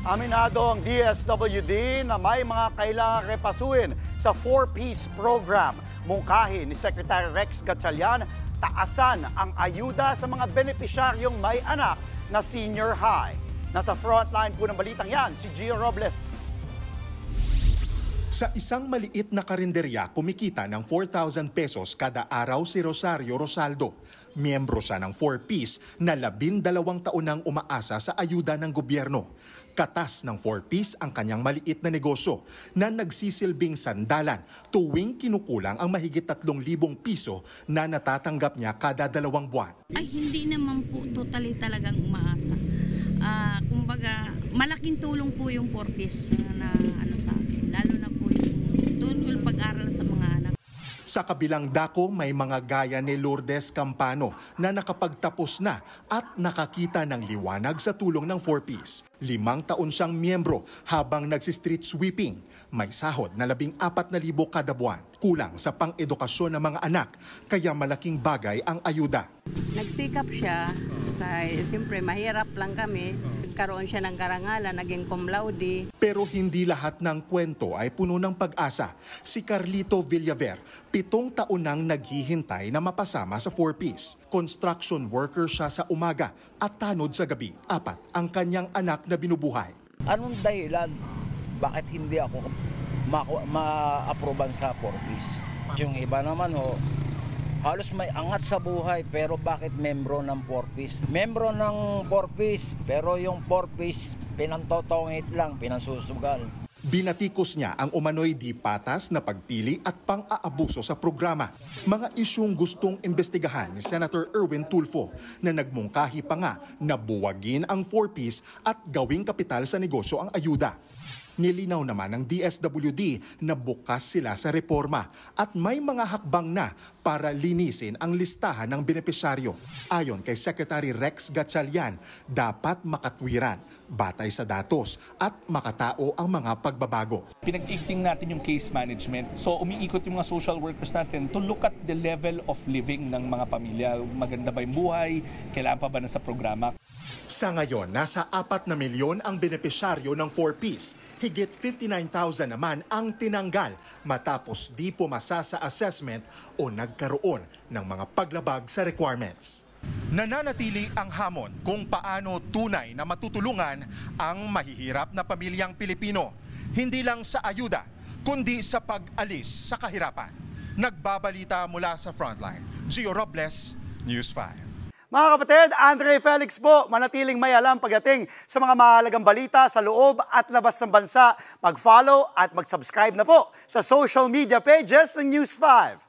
Aminado ang DSWD na may mga kailangang repasuin sa 4-piece program. Mungkahi ni Secretary Rex Gatchalian, taasan ang ayuda sa mga benepisyaryong may anak na senior high. Nasa frontline po ng balitang yan, si Gio Robles. Sa isang maliit na karinderya, kumikita ng 4,000 pesos kada araw si Rosario Rosaldo. Miyembro siya ng 4-piece na 12 taon nang umaasa sa ayuda ng gobyerno. Katas ng 4-piece ang kanyang maliit na negosyo na nagsisilbing sandalan tuwing kinukulang ang mahigit 3,000 piso na natatanggap niya kada 2 buwan. Ay, hindi naman po totally talagang umaasa. Kumbaga, malaking tulong po yung 4-piece na sa akin. Lalo na po yung pag-aral sa mga anak. Sa kabilang dako, may mga gaya ni Lourdes Campano na nakapagtapos na at nakakita ng liwanag sa tulong ng 4-piece. 5 taon siyang miyembro habang nagsi-street sweeping. May sahod na 14,000 kada buwan. Kulang sa pang-edukasyon ng mga anak, kaya malaking bagay ang ayuda. Nagsikap siya. Siyempre, mahirap lang kami. Nagkaroon siya ng karangalan, naging cum laude. Pero hindi lahat ng kwento ay puno ng pag-asa. Si Carlito Villaver, 7 taon nang naghihintay na mapasama sa 4-piece. Construction worker siya sa umaga at tanod sa gabi. 4 ang kanyang anak na binubuhay. Anong dahilan? Bakit hindi ako ma-aproban sa 4-piece? Yung iba naman halos may angat sa buhay, pero bakit membro ng 4-piece? Membro ng 4-piece, pero yung 4-piece pinantotongit lang, pinansusugal. Binatikos niya ang umano'y di patas na pagpili at pang-aabuso sa programa. Mga isyong gustong imbestigahan ni Senator Erwin Tulfo na nagmungkahi pa nga na buwagin ang 4-piece at gawing kapital sa negosyo ang ayuda. Nilinaw naman ng DSWD na bukas sila sa reforma at may mga hakbang na para linisin ang listahan ng benepisyaryo. Ayon kay Secretary Rex Gatchalian, dapat makatwiran, batay sa datos at makatao ang mga pagbabago. Pinag-igting natin yung case management. So umiikot yung mga social workers natin to look at the level of living ng mga pamilya. Maganda ba yung buhay? Kailangan pa ba na sa programa? Sa ngayon, nasa 4 na milyon ang benepisyaryo ng 4-piece. Higit 59,000 naman ang tinanggal matapos di pumasa sa assessment o nagkaroon ng mga paglabag sa requirements. Nananatili ang hamon kung paano tunay na matutulungan ang mahihirap na pamilyang Pilipino. Hindi lang sa ayuda, kundi sa pag-alis sa kahirapan. Nagbabalita mula sa Frontline. Gio Robles, News 5. Mga kapatid, Andre Felix po, manatiling may alam pagdating sa mga mahalagang balita sa loob at labas ng bansa. Mag-follow at mag-subscribe na po sa social media pages ng News 5.